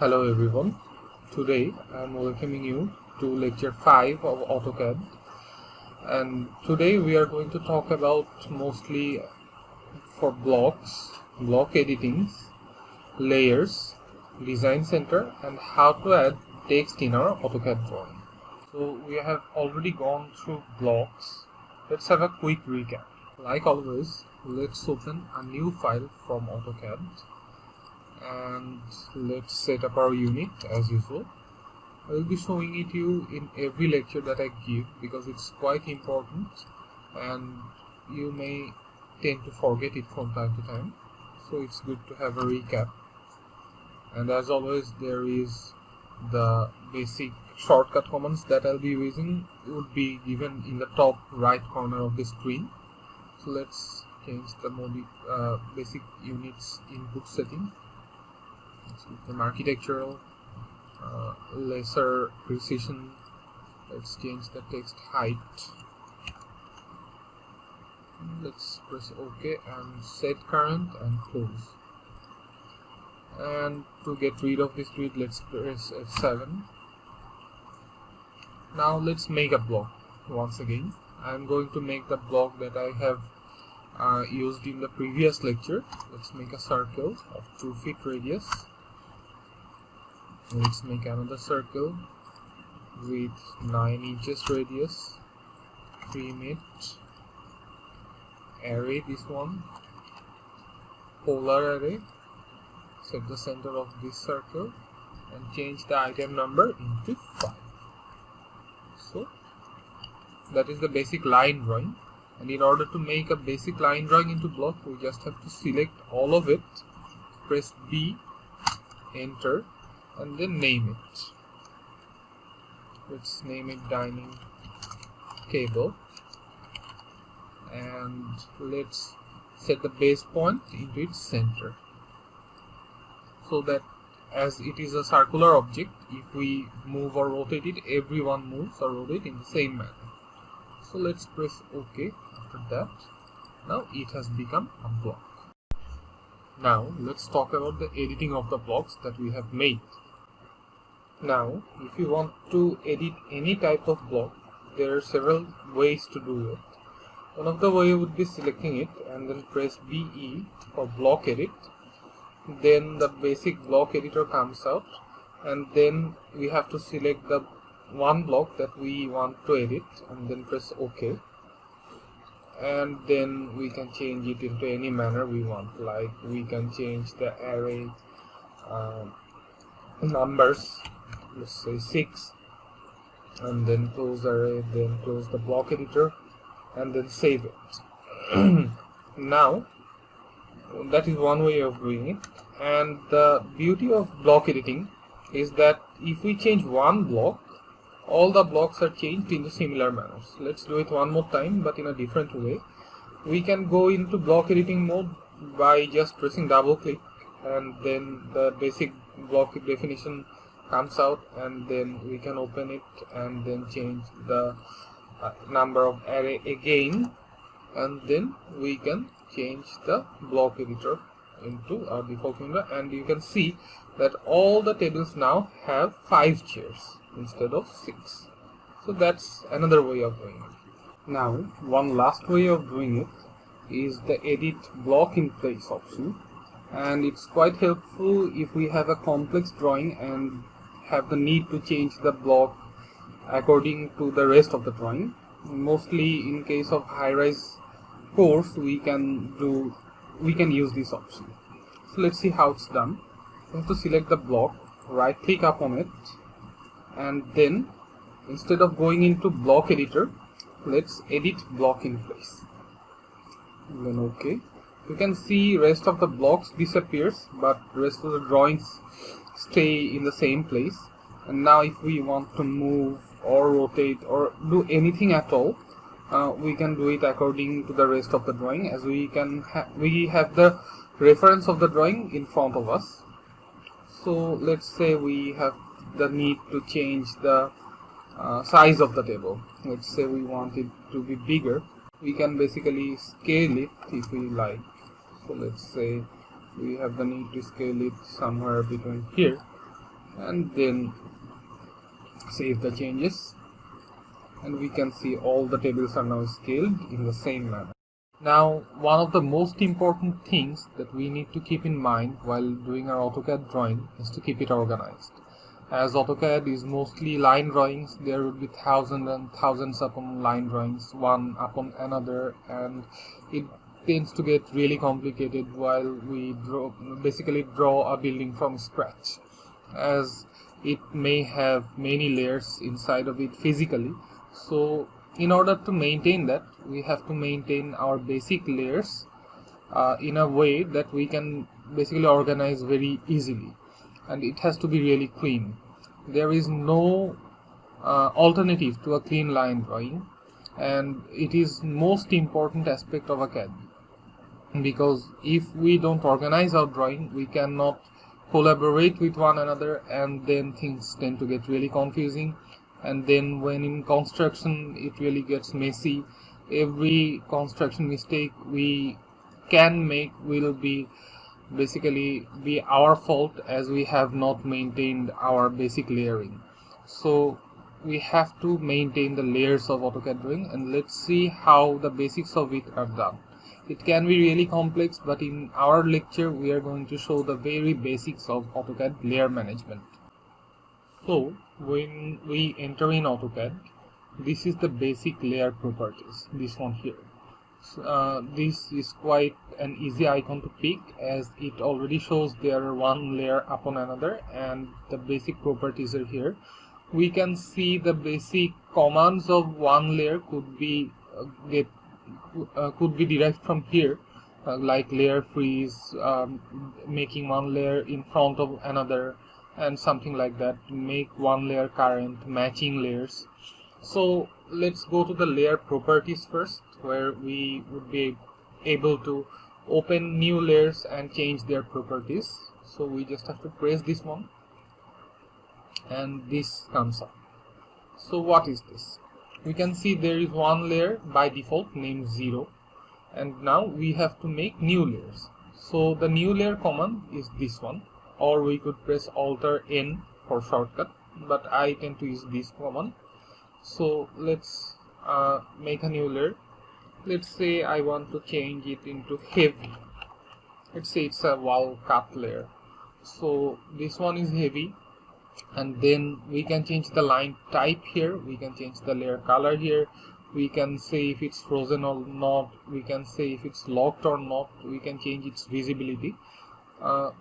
Hello everyone. Today I am welcoming you to lecture 5 of AutoCAD, and today we are going to talk about mostly for blocks, block editings, layers, design center, and how to add text in our AutoCAD drawing. So we have already gone through blocks. Let's have a quick recap. Like always, let's open a new file from AutoCAD and let's set up our unit as usual. I will be showing it to you in every lecture that I give because it's quite important and you may tend to forget it from time to time, so it's good to have a recap. And as always, there is the basic shortcut commands that I'll be using would be given in the top right corner of the screen. So let's change the basic units input setting. Let's give them architectural, lesser precision. Let's change the text height. Let's press OK and set current and close. And to get rid of this grid, let's press F7. Now let's make a block once again. I'm going to make the block that I have used in the previous lecture. Let's make a circle of 2 feet radius. Let's make another circle with 9 inches radius. Trim it. Array this one. Polar array. Set the center of this circle and change the item number into 5. So that is the basic line drawing, and in order to make a basic line drawing into block, we just have to select all of it, press B, enter, and then name it. Let's name it dining table, and let's set the base point into its center, so that as it is a circular object, if we move or rotate it, everyone moves or rotates in the same manner. So let's press OK after that. Now it has become a block. Now let's talk about the editing of the blocks that we have made. Now if you want to edit any type of block, there are several ways to do it. One of the way would be selecting it and then press BE for block edit. Then the basic block editor comes out, and then we have to select the one block that we want to edit and then press OK, and then we can change it into any manner we want. Like we can change the array numbers, let's say 6, and then close array, then close the block editor, and then save it. Now that is one way of doing it, and the beauty of block editing is that if we change one block, all the blocks are changed in the similar manners. Let's do it one more time, but in a different way. We can go into block editing mode by just pressing double click, and then the basic block definition comes out, and then we can open it and then change the number of array again, and then we can change the block editor into our default window, and you can see that all the tables now have 5 chairs instead of 6. So that's another way of doing it. Now one last way of doing it is the edit block in place option, and it's quite helpful if we have a complex drawing and have the need to change the block according to the rest of the drawing. Mostly in case of high-rise course, we can use this option. So let's see how it's done. We have to select the block, right click upon it, and then instead of going into block editor, let's edit block in place, and then OK. You can see rest of the blocks disappears, but rest of the drawings stay in the same place. And now if we want to move or rotate or do anything at all, we can do it according to the rest of the drawing, as we have the reference of the drawing in front of us. So let's say we have the need to change the size of the table. Let's say we want it to be bigger. We can basically scale it if we like. So let's say we have the need to scale it somewhere between here, and then save the changes, and we can see all the tables are now scaled in the same manner. Now, one of the most important things that we need to keep in mind while doing our AutoCAD drawing is to keep it organized. As AutoCAD is mostly line drawings, there would be thousands and thousands upon line drawings, one upon another, and it tends to get really complicated while we basically draw a building from scratch, as it may have many layers inside of it physically. So in order to maintain that, we have to maintain our basic layers in a way that we can basically organize very easily, and it has to be really clean. There is no alternative to a clean line drawing, and it is most important aspect of a CAD, because if we don't organize our drawing, we cannot collaborate with one another, and then things tend to get really confusing, and then when in construction it really gets messy. Every construction mistake we can make will be basically be our fault, as we have not maintained our basic layering. So we have to maintain the layers of AutoCAD drawing, and let's see how the basics of it are done. It can be really complex, but in our lecture we are going to show the very basics of AutoCAD layer management. So when we enter in AutoCAD, this is the basic layer properties, this one here. So, this is quite an easy icon to pick, as it already shows there are one layer upon another, and the basic properties are here. We can see the basic commands of one layer could be derived from here, like layer freeze, making one layer in front of another, and something like that, to make one layer current, matching layers. So let's go to the layer properties first, where we would be able to open new layers and change their properties. So we just have to press this one, and this comes up. So what is this? We can see there is one layer by default named 0, and now we have to make new layers. So the new layer command is this one, or we could press Alt+N for shortcut, but I tend to use this command. So let's make a new layer. Let's say I want to change it into heavy. Let's say it's a wall cut layer. So this one is heavy, and then we can change the line type here, we can change the layer color here, we can say if it's frozen or not, we can say if it's locked or not, we can change its visibility.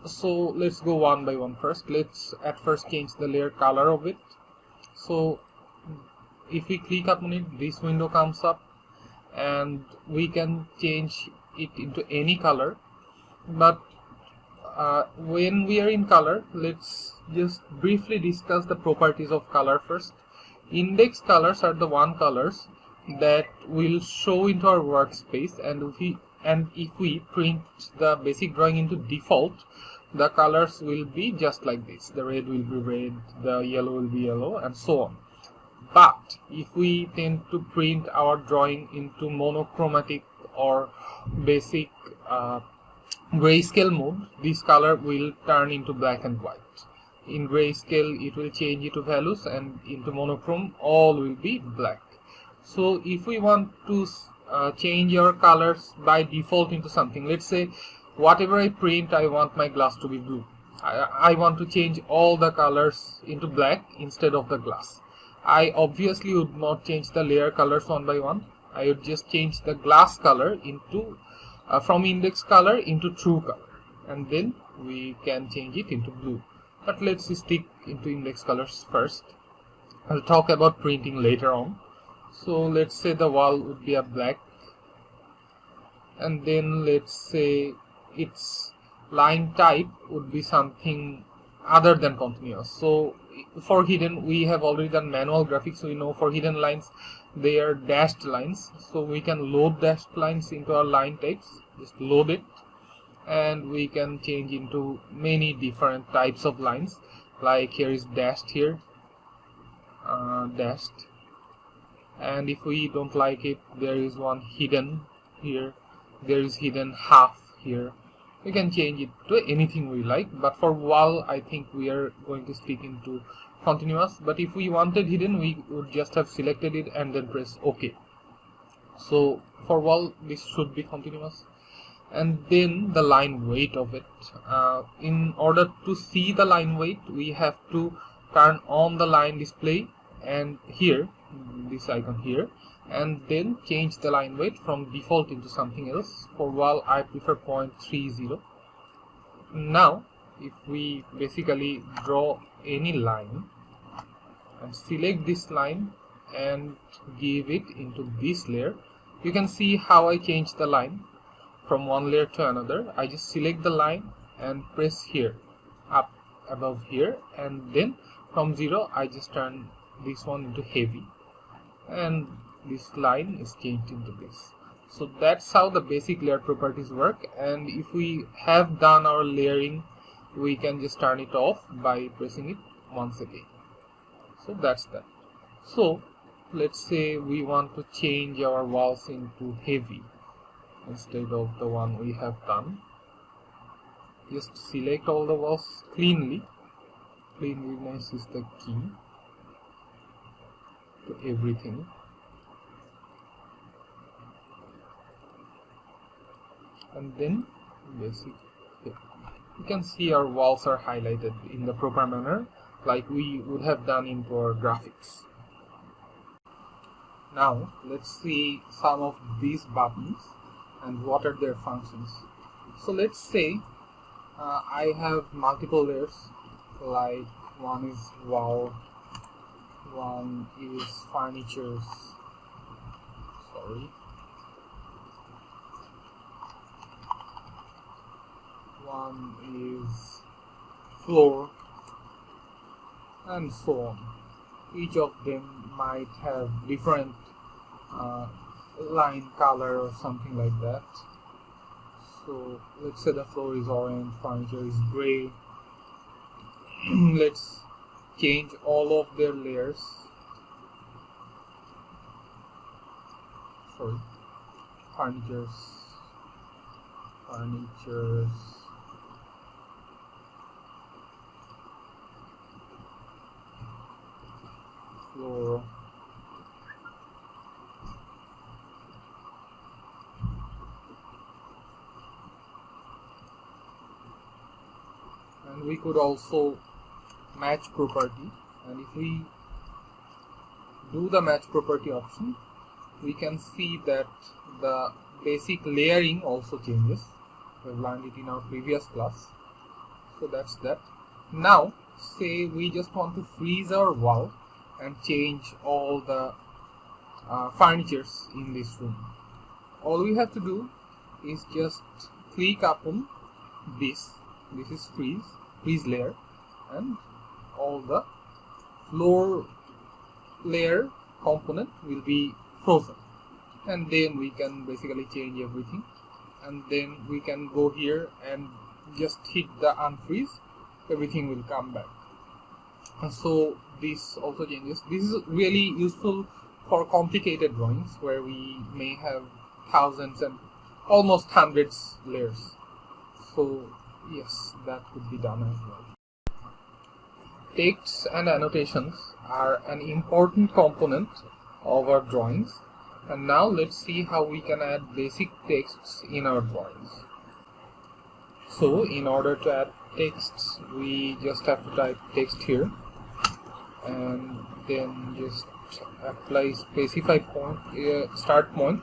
So let's go one by one first. Let's at first change the layer color of it. So if we click upon it, this window comes up, and we can change it into any color. But when we are in color, let's just briefly discuss the properties of color first. Index colors are the one colors that will show into our workspace, and if we print the basic drawing into default, the colors will be just like this. The red will be red, the yellow will be yellow, and so on. But if we tend to print our drawing into monochromatic or basic grayscale mode, this color will turn into black and white. In grayscale it will change it to values, and into monochrome all will be black. So if we want to change our colors by default into something, let's say whatever I print, I want my glass to be blue. I want to change all the colors into black instead of the glass. I obviously would not change the layer colors one by one. I would just change the glass color into from index color into true color, and then we can change it into blue. But let's stick into index colors first. I'll talk about printing later on. So let's say the wall would be a black, and then let's say its line type would be something other than continuous. So for hidden, we have already done manual graphics, we know for hidden lines they are dashed lines. So we can load dashed lines into our line types, just load it, and we can change into many different types of lines. Like here is dashed here, dashed, and if we don't like it, there is one hidden here, there is hidden half here, We can change it to anything we like, but for wall I think we are going to speak into continuous. But if we wanted hidden, we would just have selected it and then press OK. So for wall this should be continuous. And then the line weight of it. In order to see the line weight, we have to turn on the line display and here, this icon here, and then change the line weight from default into something else. For wall I prefer 0.30. Now if we basically draw any line and select this line and give it into this layer, you can see how I change the line from one layer to another. I just select the line and press here, up above here, and then from 0 I just turn this one into heavy and this line is changed into this. So that's how the basic layer properties work, and if we have done our layering, we can just turn it off by pressing it once again. So that's that. So let's say we want to change our walls into heavy instead of the one we have done. Just select all the walls cleanly. Cleanliness is the key to everything. And then basic, you can see our walls are highlighted in the proper manner like we would have done into our graphics. Now let's see some of these buttons and what are their functions. So let's say I have multiple layers, like one is wall, one is furnitures, one is floor, and so on. Each of them might have different line color or something like that. So let's say the floor is orange, furniture is gray. Let's change all of their layers. Furnitures, floor, and we could also match property, and if we do the match property option, we can see that the basic layering also changes. We've learned it in our previous class. So that's that. Now say we just want to freeze our wall and change all the furnitures in this room. All we have to do is just click upon this is freeze layer, and all the floor layer component will be frozen, and then we can basically change everything, and then we can go here and just hit the unfreeze, everything will come back. And so this also changes. This is really useful for complicated drawings where we may have thousands and almost hundreds layers. So yes, that could be done as well. Texts and annotations are an important component of our drawings, and now let's see how we can add basic texts in our drawings. So in order to add texts, we just have to type text here and then just apply specify point, start point,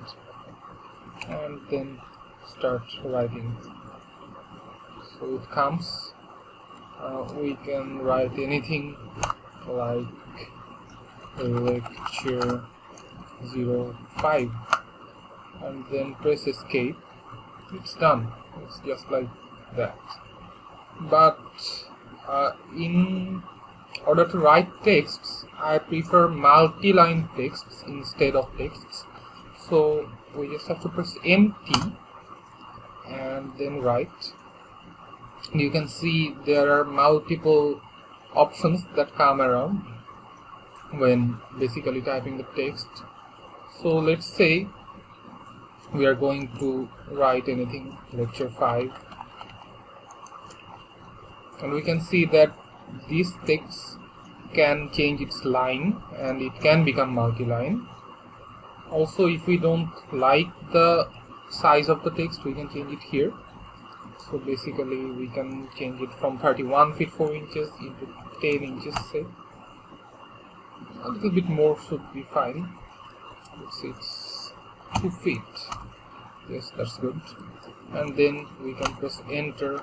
and then start writing. So it comes, we can write anything like lecture 05 and then press escape. It's done. It's just like that. But in order to write texts, I prefer multi-line texts instead of texts. So we just have to press empty and then write. You can see there are multiple options that come around when basically typing the text. So let's say we are going to write anything, lecture 5, and we can see that this text can change its line and it can become multi-line. Also, if we don't like the size of the text, we can change it here. So basically we can change it from 31 feet 4 inches into 10 inches, say. A little bit more should be fine. Let's say it's 2 feet. Yes, that's good. And then we can press enter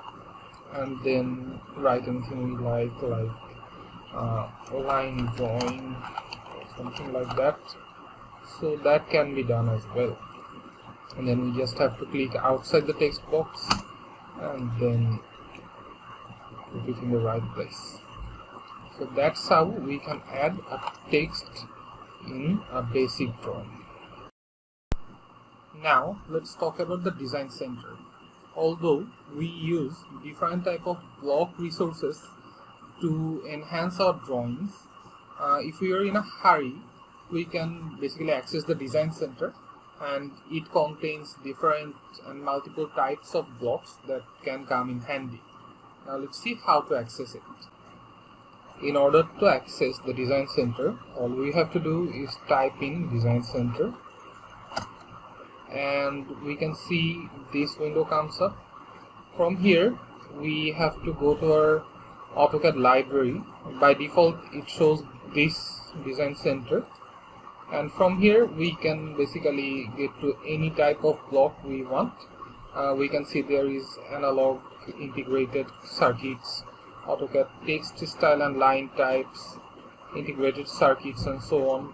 and then write anything we like line drawing or something like that. So that can be done as well. And then we just have to click outside the text box and then put it in the right place. So that's how we can add a text in a basic drawing. Now let's talk about the design center. Although we use different type of block resources to enhance our drawings, if we are in a hurry, we can basically access the design center, and it contains different and multiple types of blocks that can come in handy. Now let's see how to access it. In order to access the design center, all we have to do is type in design center, and we can see this window comes up. From here we have to go to our AutoCAD library. By default it shows this design center, and from here we can basically get to any type of block we want. We can see there is analog, integrated circuits, AutoCAD text style and line types, integrated circuits, and so on.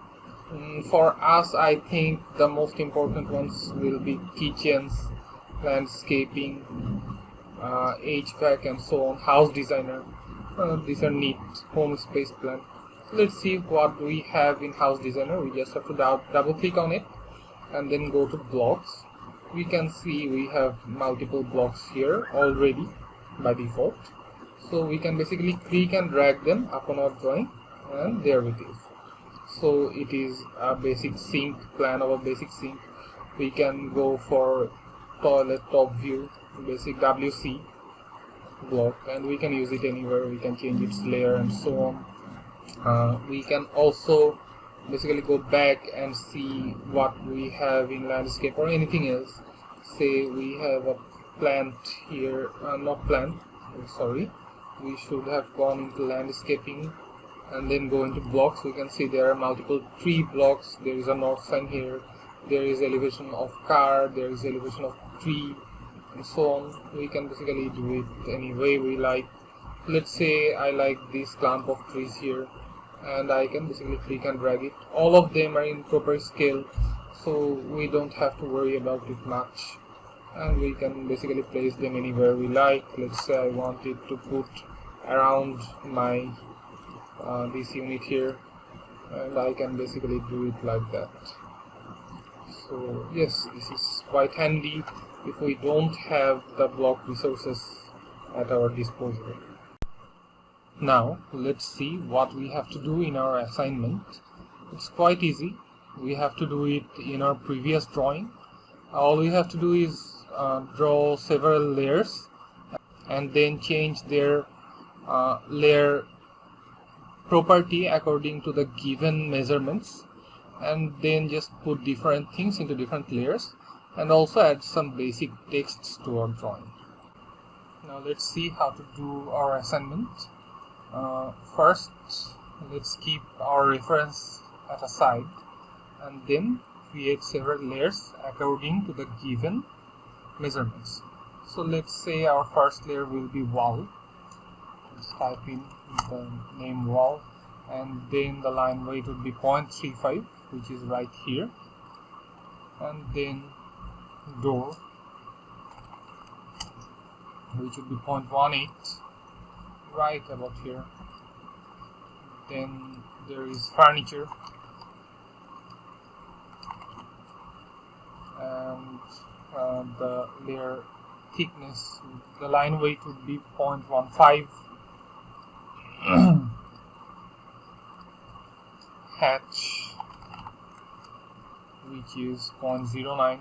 For us, I think the most important ones will be kitchens, landscaping, HVAC, and so on, house designer. These are neat. Home space plan. Let's see what we have in house designer. We just have to double click on it and then go to blocks. We can see we have multiple blocks here already by default. So we can basically click and drag them upon our drawing, and there it is. So it is a basic sink, plan of a basic sink. We can go for toilet top view, basic WC block, and we can use it anywhere. We can change its layer and so on. We can also basically go back and see what we have in landscape or anything else. Say we have a plant here, not plant, sorry, we should have gone into landscaping and then go into blocks. We can see there are multiple tree blocks. There is a north sign here, there is elevation of car, there is elevation of tree, and so on. We can basically do it any way we like. Let's say I like this clump of trees here, and I can basically click and drag it. All of them are in proper scale, so we don't have to worry about it much, and we can basically place them anywhere we like. Let's say I wanted to put around my this unit here, and I can basically do it like that. So yes, this is quite handy if we don't have the block resources at our disposal. Now let's see what we have to do in our assignment. It's quite easy. We have to do it in our previous drawing. All we have to do is draw several layers and then change their layer property according to the given measurements, and then just put different things into different layers, and also add some basic texts to our drawing. Now let's see how to do our assignment. First, let's keep our reference at a side and then create several layers according to the given measurements. So let's say our first layer will be wall. Let's type in the name wall, and then the line weight would be 0.35, which is right here, and then door, which would be 0.18, right about here. Then there is furniture, and the layer thickness, the line weight would be 0.15. Hatch, which is 0.09.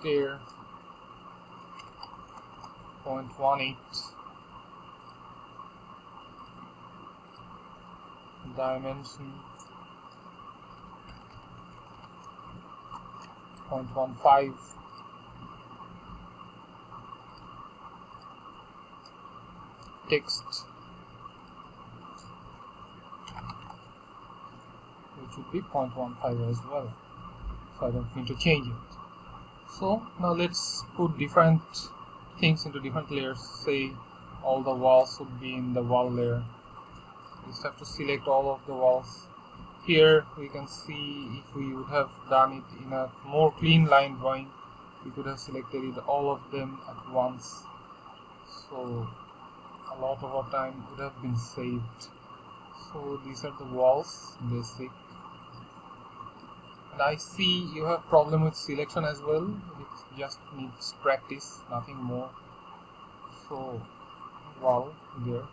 Stair, 0.18 dimension 0.15 text, which would be 0.15 as well, so I don't need to change it. So now let's put different things into different layers. Say all the walls would be in the wall layer. We just have to select all of the walls. Here we can see if we would have done it in a more clean line drawing, we could have selected it all of them at once. So a lot of our time would have been saved. So these are the walls, basic. And I see you have problem with selection as well. It just needs practice, nothing more. So wall there.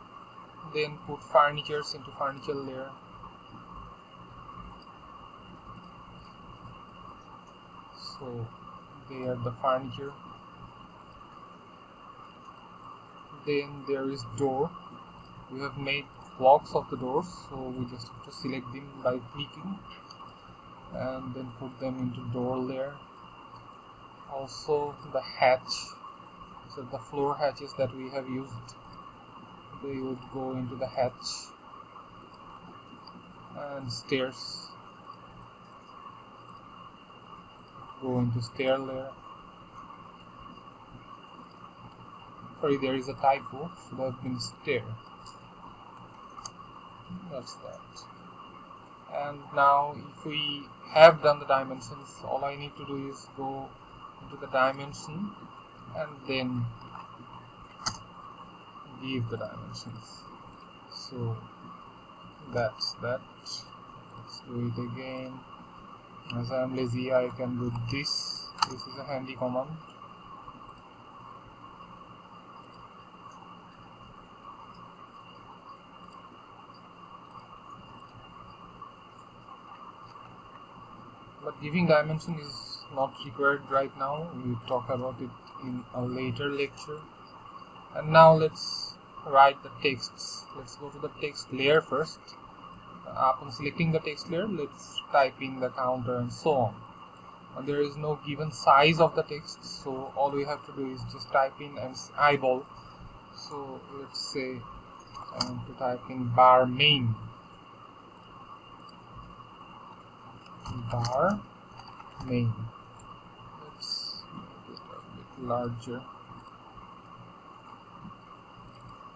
Then put furnitures into furniture layer. So they are the furniture. Then there is door. We have made blocks of the doors, so we just have to select them by clicking and then put them into door layer. Also the hatch, so the floor hatches that we have used, they would go into the hatch. And stairs go into stair layer. Sorry, there is a typo, should have been stair. That's that. And now if we have done the dimensions, all I need to do is go into the dimension and then give the dimensions. So that's that. Let's do it again. As I am lazy, I can do this. This is a handy command. But giving dimension is not required right now. We will talk about it in a later lecture. And now let's write the texts. Let's go to the text layer first. Upon selecting the text layer, let's type in the counter and so on. And there is no given size of the text, so all we have to do is just type in and eyeball. So let's say I want to type in bar main. Bar main. Let's make it a bit larger.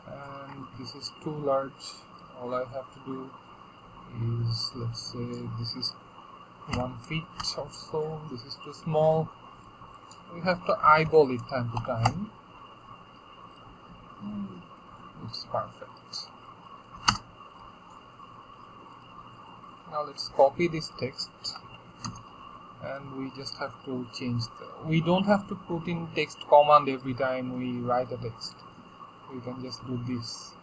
And this is too large. All I have to do is, let's say this is 1 feet or so. This is too small. We have to eyeball it time to time. It's perfect. Now let's copy this text and we just have to change we don't have to put in text command every time we write a text. We can just do this.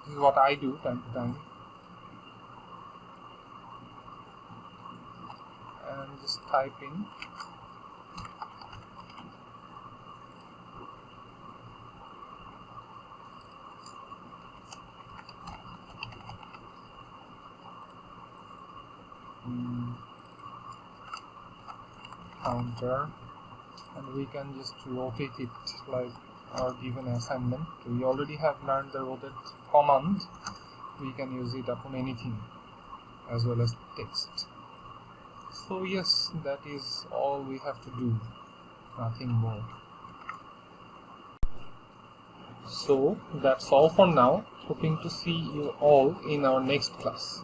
This is what I do time to time. And just type in counter, and we can just rotate it like our given assignment. We already have learned the rotate command. We can use it upon anything as well as text. So yes, that is all we have to do, nothing more. So that's all for now. Hoping to see you all in our next class.